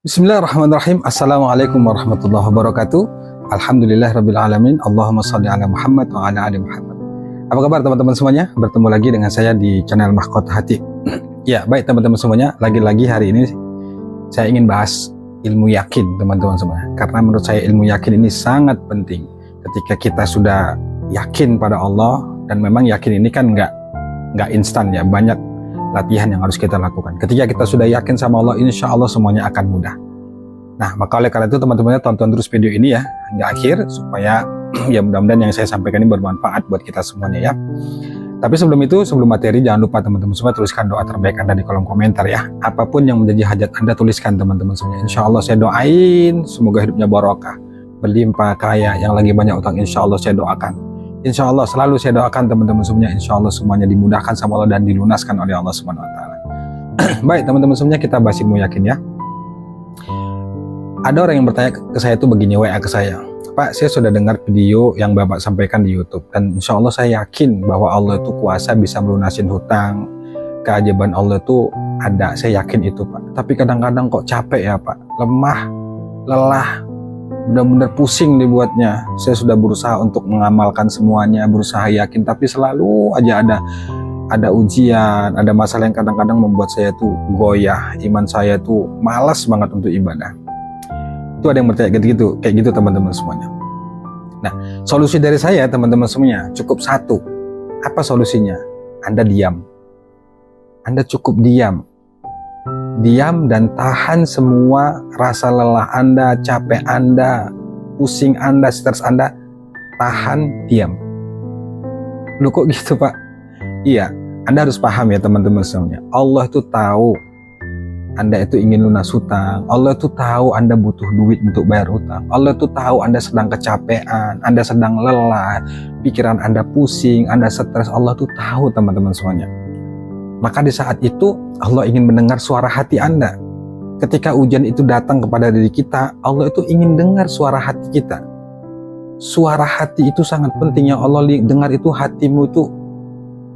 Bismillahirrahmanirrahim. Assalamualaikum warahmatullahi wabarakatuh. Alhamdulillahirrabbilalamin. Allahumma salli ala Muhammad wa ala ali Muhammad. Apa kabar teman-teman semuanya? Bertemu lagi dengan saya di channel Mahkota Hati. Ya, baik teman-teman semuanya. Lagi-lagi hari ini saya ingin bahas ilmu yakin teman-teman semuanya. Karena menurut saya ilmu yakin ini sangat penting. Ketika kita sudah yakin pada Allah, dan memang yakin ini kan nggak instan ya, banyak latihan yang harus kita lakukan. Ketika kita sudah yakin sama Allah, insya Allah semuanya akan mudah. Nah, maka oleh karena itu teman-teman tonton terus video ini ya hingga akhir, supaya ya mudah-mudahan yang saya sampaikan ini bermanfaat buat kita semuanya ya. Tapi sebelum itu, sebelum materi, jangan lupa teman-teman semua tuliskan doa terbaik Anda di kolom komentar ya. Apapun yang menjadi hajat Anda, tuliskan teman-teman semuanya. Insya Allah saya doain semoga hidupnya barokah, berlimpah kaya, yang lagi banyak utang insya Allah saya doakan. Insya Allah selalu saya doakan teman-teman semuanya, insya Allah semuanya dimudahkan sama Allah dan dilunaskan oleh Allah Subhanahu Wa Taala. Baik teman-teman semuanya, kita bahas ilmu yakin ya. Ada orang yang bertanya ke saya itu begini, WA ke saya, Pak, saya sudah dengar video yang Bapak sampaikan di YouTube, dan insya Allah saya yakin bahwa Allah itu kuasa bisa melunasin hutang, keajaiban Allah itu ada, saya yakin itu Pak. Tapi kadang-kadang kok capek ya Pak, lemah, lelah, benar-benar pusing dibuatnya. Saya sudah berusaha untuk mengamalkan semuanya, berusaha yakin, tapi selalu aja ada ujian, ada masalah yang kadang-kadang membuat saya tuh goyah, iman saya tuh malas banget untuk ibadah. Itu ada yang bertanya gitu, kayak gitu teman-teman semuanya. Nah, solusi dari saya teman-teman semuanya cukup satu. Apa solusinya? Anda diam. Anda cukup diam. Diam dan tahan semua rasa lelah Anda, capek Anda, pusing Anda, stres Anda. Tahan, diam. Loh kok gitu Pak? Iya, Anda harus paham ya teman-teman semuanya. Allah itu tahu Anda itu ingin lunas hutang. Allah itu tahu Anda butuh duit untuk bayar hutang. Allah itu tahu Anda sedang kecapean, Anda sedang lelah, pikiran Anda pusing, Anda stres. Allah itu tahu teman-teman semuanya. Maka di saat itu Allah ingin mendengar suara hati Anda. Ketika ujian itu datang kepada diri kita, Allah itu ingin dengar suara hati kita. Suara hati itu sangat penting. Yang Allah dengar itu hatimu itu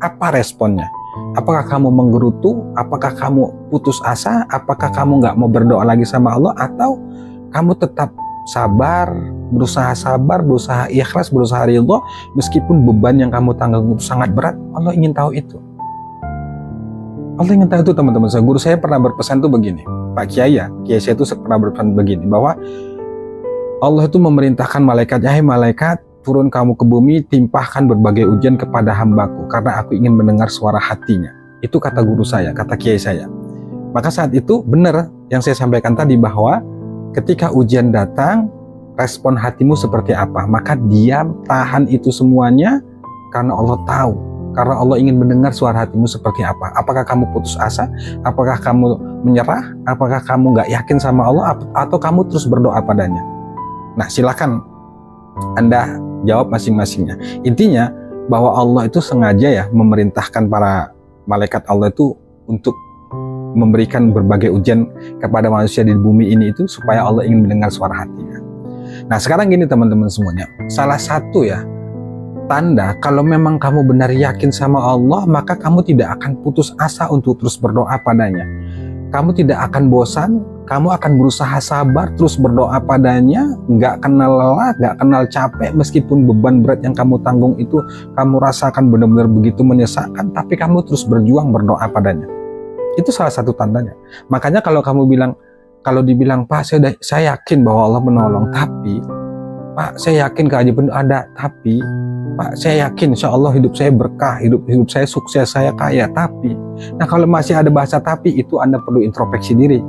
apa responnya? Apakah kamu menggerutu? Apakah kamu putus asa? Apakah kamu nggak mau berdoa lagi sama Allah? Atau kamu tetap sabar, berusaha ikhlas, berusaha ridho, meskipun beban yang kamu tanggung itu sangat berat? Allah ingin tahu itu. Allah ingin tahu itu teman-teman. Guru saya pernah berpesan tuh begini, Pak Kiai ya, Kiai saya itu pernah berpesan begini, bahwa Allah itu memerintahkan malaikat, hai malaikat, turun kamu ke bumi, timpahkan berbagai ujian kepada hambaku, karena aku ingin mendengar suara hatinya. Itu kata guru saya, kata Kiai saya. Maka saat itu benar yang saya sampaikan tadi, bahwa ketika ujian datang, respon hatimu seperti apa? Maka diam, tahan itu semuanya, karena Allah tahu. Karena Allah ingin mendengar suara hatimu seperti apa. Apakah kamu putus asa? Apakah kamu menyerah? Apakah kamu nggak yakin sama Allah? Atau kamu terus berdoa padanya? Nah, silakan Anda jawab masing-masingnya. Intinya bahwa Allah itu sengaja ya memerintahkan para malaikat Allah itu untuk memberikan berbagai ujian kepada manusia di bumi ini itu supaya Allah ingin mendengar suara hatinya. Nah, sekarang gini teman-teman semuanya. Salah satu ya tanda kalau memang kamu benar yakin sama Allah, maka kamu tidak akan putus asa untuk terus berdoa padanya. Kamu tidak akan bosan, kamu akan berusaha sabar terus berdoa padanya, nggak kenal lelah, nggak kenal capek, meskipun beban berat yang kamu tanggung itu kamu rasakan benar-benar begitu menyesakkan, tapi kamu terus berjuang berdoa padanya. Itu salah satu tandanya. Makanya kalau kamu bilang, kalau dibilang, Pak saya yakin bahwa Allah menolong, tapi Pak saya yakin keajaiban ada, tapi Pak saya yakin insya Allah hidup saya berkah, hidup saya sukses, saya kaya, tapi. Nah kalau masih ada bahasa tapi, itu Anda perlu introspeksi diri,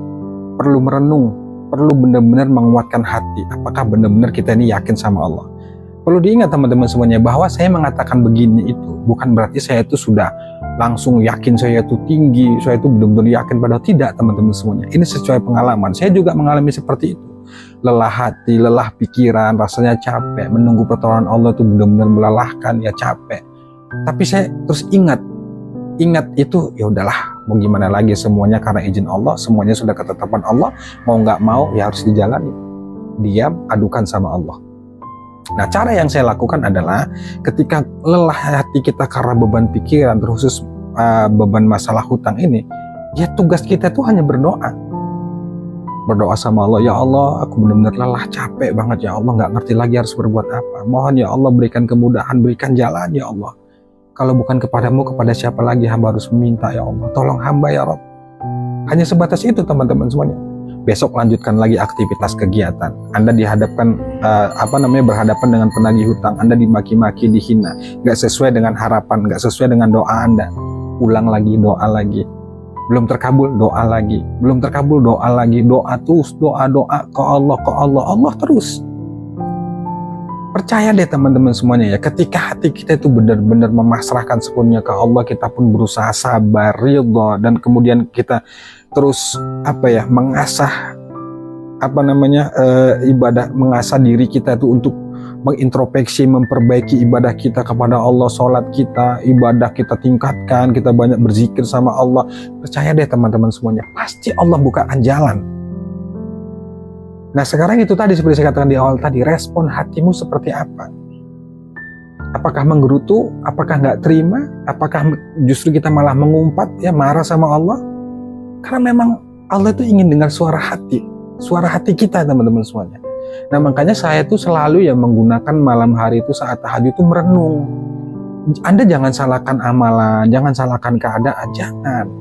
perlu merenung, perlu benar-benar menguatkan hati. Apakah benar-benar kita ini yakin sama Allah? Perlu diingat teman-teman semuanya, bahwa saya mengatakan begini itu bukan berarti saya itu sudah langsung yakin saya itu tinggi, saya itu benar-benar yakin, padahal tidak teman-teman semuanya. Ini sesuai pengalaman, saya juga mengalami seperti itu. Lelah hati, lelah pikiran, rasanya capek, menunggu pertolongan Allah itu benar-benar melelahkan, ya capek. Tapi saya terus ingat itu, ya udahlah, mau gimana lagi, semuanya karena izin Allah, semuanya sudah ketetapan Allah, mau nggak mau ya harus dijalani. Diam, adukan sama Allah. Nah, cara yang saya lakukan adalah ketika lelah hati kita karena beban pikiran, terkhusus beban masalah hutang ini, ya tugas kita tuh hanya berdoa. berdoa sama Allah, ya Allah aku benar-benar lelah, capek banget ya Allah, nggak ngerti lagi harus berbuat apa. Mohon ya Allah berikan kemudahan, berikan jalan ya Allah. Kalau bukan kepadamu, kepada siapa lagi hamba harus meminta ya Allah. Tolong hamba ya Rabb. Hanya sebatas itu teman-teman semuanya. Besok lanjutkan lagi aktivitas kegiatan. Anda dihadapkan berhadapan dengan penagih hutang. Anda dimaki-maki, dihina. Nggak sesuai dengan harapan, nggak sesuai dengan doa Anda. Ulang lagi, doa lagi. Belum terkabul, doa lagi. Belum terkabul, doa lagi. Doa terus, doa ke Allah, Allah terus. Percaya deh teman-teman semuanya ya, ketika hati kita itu benar-benar memasrahkan sepenuhnya ke Allah, kita pun berusaha sabar, ridha, dan kemudian kita terus mengasah ibadah, mengasah diri kita itu untuk mengintrospeksi, memperbaiki ibadah kita kepada Allah, sholat kita, ibadah kita tingkatkan, kita banyak berzikir sama Allah. Percaya deh teman-teman semuanya, pasti Allah bukakan jalan. Nah sekarang itu tadi seperti saya katakan di awal tadi, respon hatimu seperti apa? Apakah menggerutu? Apakah nggak terima? Apakah justru kita malah mengumpat ya, marah sama Allah? Karena memang Allah itu ingin dengar suara hati kita teman-teman semuanya. Nah makanya saya tuh selalu ya menggunakan malam hari itu saat tahajud itu merenung. Anda jangan salahkan amalan, jangan salahkan keadaan, jangan.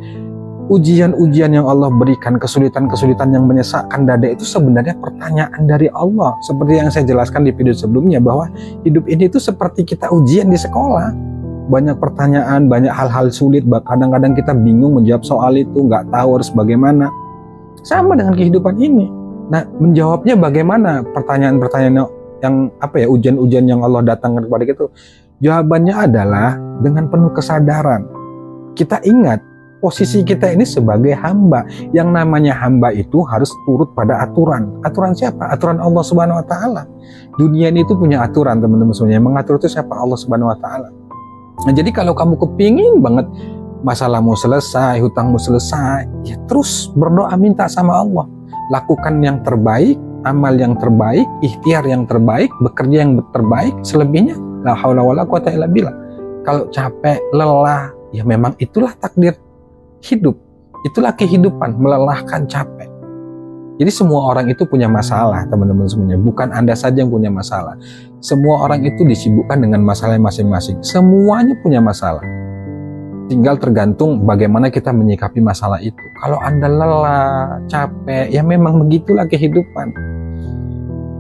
Ujian-ujian yang Allah berikan, kesulitan-kesulitan yang menyesakkan dada itu sebenarnya pertanyaan dari Allah. Seperti yang saya jelaskan di video sebelumnya, bahwa hidup ini itu seperti kita ujian di sekolah. Banyak pertanyaan, banyak hal-hal sulit, kadang-kadang kita bingung menjawab soal itu, nggak tahu harus bagaimana. Sama dengan kehidupan ini. Nah, menjawabnya bagaimana pertanyaan-pertanyaan yang ujian-ujian yang Allah datangkan kepada kita? Jawabannya adalah dengan penuh kesadaran. Kita ingat posisi kita ini sebagai hamba. Yang namanya hamba itu harus turut pada aturan. Aturan siapa? Aturan Allah Subhanahu wa taala. Dunia ini itu punya aturan, teman-teman semuanya. Yang mengatur itu siapa? Allah Subhanahu wa taala. Nah, jadi kalau kamu kepingin banget masalahmu selesai, hutangmu selesai, ya terus berdoa minta sama Allah. Lakukan yang terbaik, amal yang terbaik, ikhtiar yang terbaik, bekerja yang terbaik. Selebihnya la haula wala quwata illa billah. Kalau capek, lelah, ya memang itulah takdir hidup, itulah kehidupan, melelahkan, capek. Jadi semua orang itu punya masalah teman-teman semuanya, bukan Anda saja yang punya masalah. Semua orang itu disibukkan dengan masalah masing-masing, semuanya punya masalah. Tinggal tergantung bagaimana kita menyikapi masalah itu. Kalau Anda lelah, capek, ya memang begitulah kehidupan.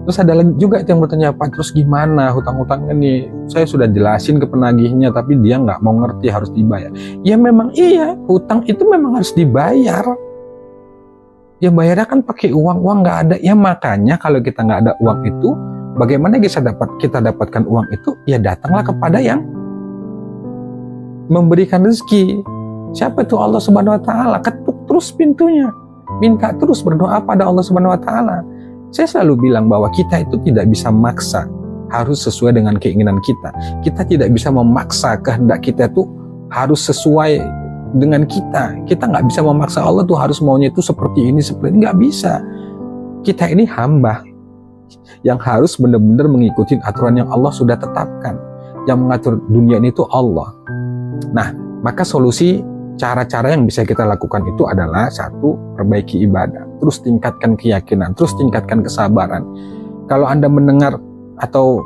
Terus ada lagi juga yang bertanya, Pak, terus gimana hutang-hutangnya nih? Saya sudah jelasin ke penagihnya, tapi dia nggak mau ngerti harus dibayar. Ya memang iya, hutang itu memang harus dibayar. Ya bayarnya kan pakai uang nggak ada. Ya makanya kalau kita nggak ada uang itu, bagaimana kita dapatkan uang itu? Ya datanglah kepada yang memberikan rezeki. Siapa itu? Allah Subhanahu wa taala. Ketuk terus pintunya. Minta terus, berdoa pada Allah Subhanahu wa taala. Saya selalu bilang bahwa kita itu tidak bisa maksa, harus sesuai dengan keinginan kita. Kita tidak bisa memaksa kehendak kita itu harus sesuai dengan kita. Kita nggak bisa memaksa Allah tuh harus maunya itu seperti ini, nggak bisa. Kita ini hamba yang harus benar-benar mengikuti aturan yang Allah sudah tetapkan. Yang mengatur dunia ini itu Allah. Nah, maka solusi cara-cara yang bisa kita lakukan itu adalah satu, perbaiki ibadah, terus tingkatkan keyakinan, terus tingkatkan kesabaran. Kalau Anda mendengar atau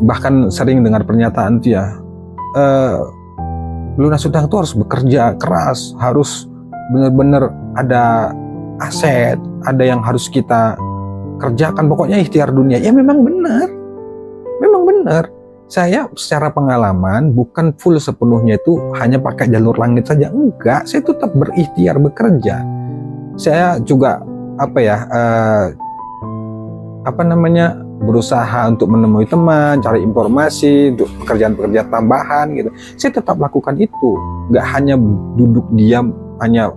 bahkan sering dengar pernyataan itu ya, lunas hutang itu harus bekerja keras, harus benar-benar ada aset, ada yang harus kita kerjakan, pokoknya ikhtiar dunia. Ya memang benar, memang benar. Saya secara pengalaman bukan full sepenuhnya itu hanya pakai jalur langit saja, enggak. Saya tetap berikhtiar bekerja. Saya juga berusaha untuk menemui teman, cari informasi untuk pekerjaan-pekerjaan tambahan gitu. Saya tetap lakukan itu, enggak hanya duduk diam, hanya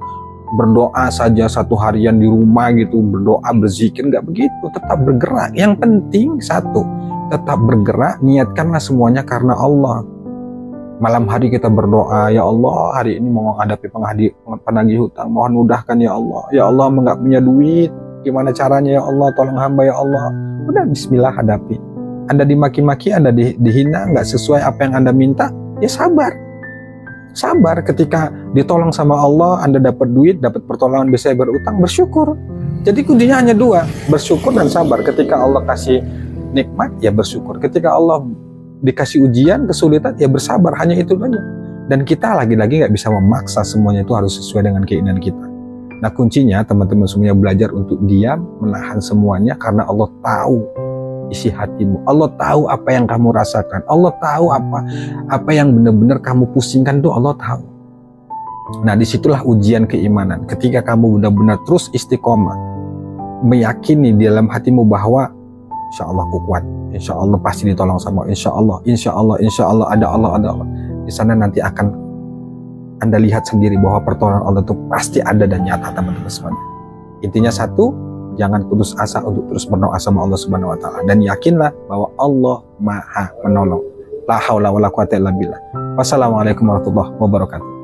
berdoa saja satu harian di rumah gitu, berdoa berzikir, enggak begitu. Tetap bergerak. Yang penting satu, tetap bergerak, niatkanlah semuanya karena Allah. Malam hari kita berdoa, ya Allah hari ini mau menghadapi penagih hutang, mohon mudahkan ya Allah. Ya Allah nggak punya duit, gimana caranya ya Allah, tolong hamba ya Allah. Udah bismillah hadapi. Anda dimaki-maki, Anda dihina, nggak sesuai apa yang Anda minta, ya sabar. Sabar, ketika ditolong sama Allah, Anda dapat duit, dapat pertolongan, bisa berutang, bersyukur. Jadi kuncinya hanya dua, bersyukur dan sabar. Ketika Allah kasih nikmat, ya bersyukur. Ketika Allah dikasih ujian, kesulitan, ya bersabar. Hanya itu saja. Dan kita lagi-lagi nggak bisa memaksa semuanya itu harus sesuai dengan keinginan kita. Nah kuncinya teman-teman semuanya belajar untuk diam, menahan semuanya karena Allah tahu isi hatimu. Allah tahu apa yang kamu rasakan. Allah tahu apa yang benar-benar kamu pusingkan itu Allah tahu. Nah disitulah ujian keimanan. Ketika kamu benar-benar terus istiqomah, meyakini di dalam hatimu bahwa insya Allah aku kuat, insya Allah pasti ditolong sama Allah, insya Allah ada Allah. Di sana nanti akan Anda lihat sendiri bahwa pertolongan Allah itu pasti ada dan nyata teman-teman semuanya. Intinya satu, jangan putus asa untuk terus berdoa sama Allah Subhanahu Wa Taala dan yakinlah bahwa Allah Maha Menolong. La haula wala quwata illa billah. Wassalamualaikum warahmatullahi wabarakatuh.